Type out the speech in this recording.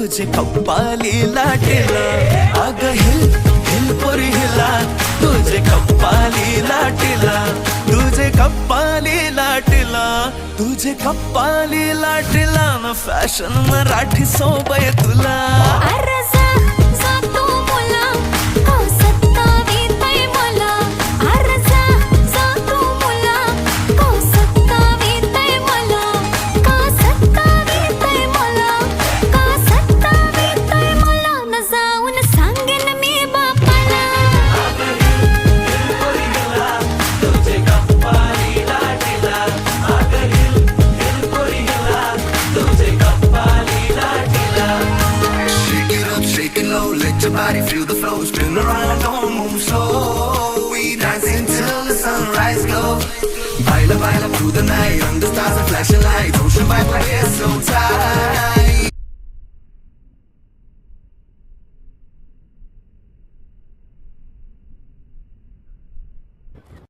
तुझे कप्पाली लाटेला अग हिल हिल पोरी हिला तुझे कप्पाली लाटेला तुझे कप्पाली लाटेला तुझे कप्पाली लाटेला न फॅशन मराठी सोबय तुला Let your body feel the flow, spin around, don't move slow. We dancing till the sunrise glow. Baila, baila through the night, under stars and flashing lights. Ocean vibe, my hair so tight.